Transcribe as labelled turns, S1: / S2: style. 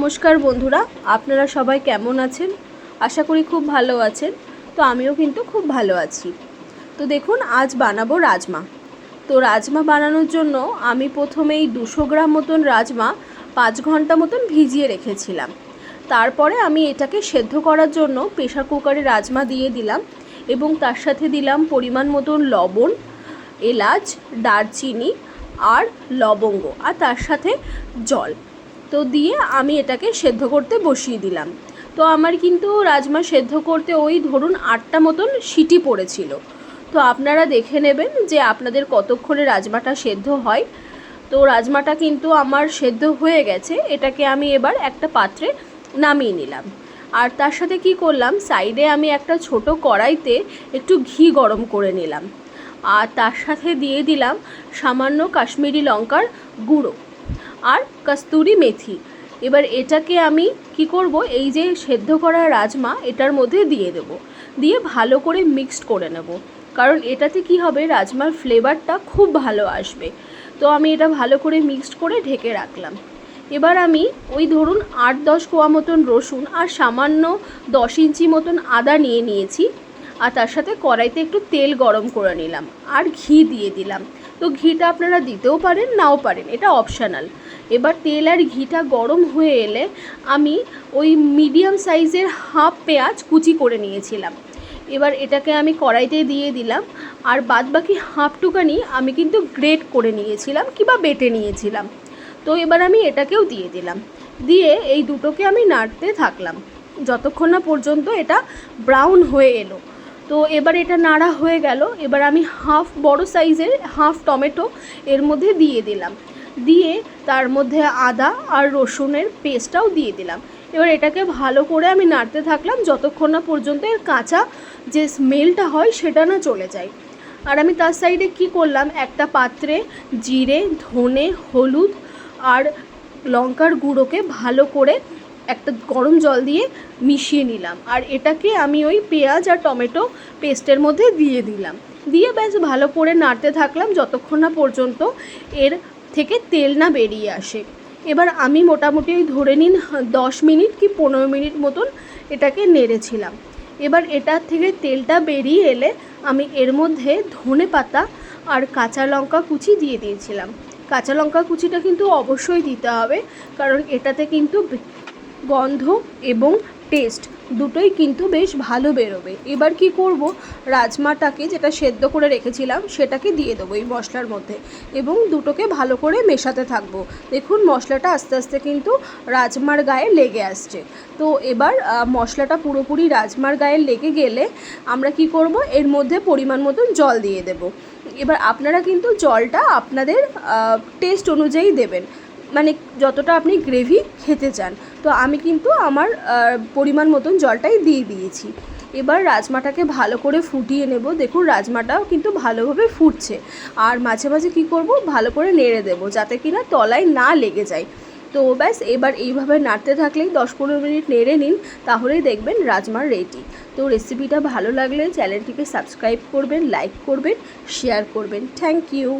S1: নমস্কার বন্ধুরা, আপনারা সবাই কেমন আছেন? আশা করি খুব ভালো আছেন। তো আমিও কিন্তু খুব ভালো আছি। তো দেখুন, আজ বানাবো রাজমা। তো রাজমা বানানোর জন্য আমি প্রথমেই 200 গ্রাম মতন রাজমা 5 ঘন্টা মতন ভিজিয়ে রেখেছিলাম। তারপরে আমি এটাকে সেদ্ধ করার জন্য প্রেসার কুকারে রাজমা দিয়ে দিলাম এবং তার সাথে দিলাম পরিমাণ মতন লবণ, এলাচ, দারচিনি আর লবঙ্গ, আর তার সাথে জল। তো দিয়ে আমি এটাকে সেদ্ধ করতে বসিয়ে দিলাম। তো আমার কিন্তু রাজমা সেদ্ধ করতে ওই ধরুন 8টা মতন সিটি পড়েছিল। তো আপনারা দেখে নেবেন যে আপনাদের কতক্ষণে রাজমাটা সেদ্ধ হয়। তো রাজমাটা কিন্তু আমার সেদ্ধ হয়ে গেছে। এটাকে আমি এবার একটা পাত্রে নামিয়ে নিলাম। আর তার সাথে কি করলাম, সাইডে আমি একটা ছোট কড়াইতে একটু ঘি গরম করে নিলাম। আর তার সাথে দিয়ে দিলাম সামান্য কাশ্মীরি লঙ্কার গুঁড়ো আর কস্তুরি মেথি। এবার এটাকে আমি কি করব, এই যে সেদ্ধ করা রাজমা এটার মধ্যে দিয়ে দেব, দিয়ে ভালো করে মিক্সড করে নেব, কারণ এটাতে কি হবে, রাজমার ফ্লেভারটা খুব ভালো আসবে। তো আমি এটা ভালো করে মিক্সড করে ঢেকে রাখলাম। এবার আমি ওই ধরুন 8-10 কোয়া মতন রসুন আর সামান্য 10 ইঞ্চি মতন আদা নিয়ে নিয়েছি। আর তার সাথে কড়াইতে একটু তেল গরম করে নিলাম আর ঘি দিয়ে দিলাম। তো ঘিটা আপনারা দিতেও পারেন, নাও পারেন, এটা অপশানাল। এবার তেল আর ঘিটা গরম হয়ে এলে আমি ওই মিডিয়াম সাইজের হাফ পেঁয়াজ কুচি করে নিয়েছিলাম। এবার এটাকে আমি কড়াইতে দিয়ে দিলাম। আর বাদ বাকি হাফটুকানি আমি কিন্তু গ্রেট করে নিয়েছিলাম কিংবা বেটে নিয়েছিলাম। তো এবার আমি এটাকেও দিয়ে দিলাম, দিয়ে এই দুটোকে আমি নাড়তে থাকলাম যতক্ষণ না পর্যন্ত এটা ব্রাউন হয়ে এলো। তো এবার এটা নাড়া হয়ে গেল। এবার আমি বড় সাইজের হাফ টমেটো এর মধ্যে দিয়ে দিলাম, দিয়ে তার মধ্যে আদা আর রসুনের পেস্টটাও দিয়ে দিলাম। এবার এটাকে ভালো করে আমি নাড়তে থাকলাম যতক্ষণ না পর্যন্ত এর কাঁচা যে স্মেলটা হয় সেটা না চলে যায়। আর আমি তার সাইডে কি করলাম, একটা পাত্রে জিরে, ধনে, হলুদ আর লঙ্কার গুঁড়োকে ভালো করে একটা গরম জল দিয়ে মিশিয়ে নিলাম। আর এটাকে আমি ওই পেঁয়াজ আর টমেটো পেস্টের মধ্যে দিয়ে দিলাম, দিয়ে বেশ ভালো করে নাড়তে থাকলাম যতক্ষণ না পর্যন্ত এর থেকে তেল না বেরিয়ে আসে। এবার আমি মোটামুটি ওই ধরে নিন 10 মিনিট কি 15 মিনিট মতন এটাকে নেড়েছিলাম। এবার এটার থেকে তেলটা বেরিয়ে এলে আমি এর মধ্যে ধনে পাতা আর কাঁচা লঙ্কা কুচি দিয়ে দিয়েছিলাম। কাঁচা লঙ্কা কুচিটা কিন্তু অবশ্যই দিতে হবে, কারণ এটাতে কিন্তু গন্ধ এবং টেস্ট দুটোই কিন্তু বেশ ভালো বেরোবে। এবার কি করব, রাজমাটাকে যেটা সেদ্ধ করে রেখেছিলাম সেটাকে দিয়ে দেবো এই মশলার মধ্যে এবং দুটোকে ভালো করে মেশাতে থাকবো। দেখুন মশলাটা আস্তে আস্তে কিন্তু রাজমার গায়ে লেগে আসছে। তো এবার মশলাটা পুরোপুরি রাজমার গায়ে লেগে গেলে আমরা কি করব, এর মধ্যে পরিমাণ মতন জল দিয়ে দেব। এবার আপনারা কিন্তু জলটা আপনাদের টেস্ট অনুযায়ী দেবেন, মানে যতটা আপনি গ্রেভি খেতে চান। তো আমি কিন্তু আমার পরিমাণ মতন জলটাই দিয়ে দিয়েছি। এবার রাজমাটাকে ভালো করে ফুটিয়ে নেব। দেখুন রাজমাটাও কিন্তু ভালোভাবে ফুটছে। আর মাঝে মাঝে কী করব, ভালো করে নেড়ে দেব যাতে কিনা তলায় না লেগে যায়। তো ব্যাস এবার এইভাবে নাড়তে থাকলেই 10-15 মিনিট নেড়ে নিন, তাহলেই দেখবেন রাজমার রেডি। তো রেসিপিটা ভালো লাগলে চ্যানেলটিকে সাবস্ক্রাইব করবেন, লাইক করবেন, শেয়ার করবেন। Thank you.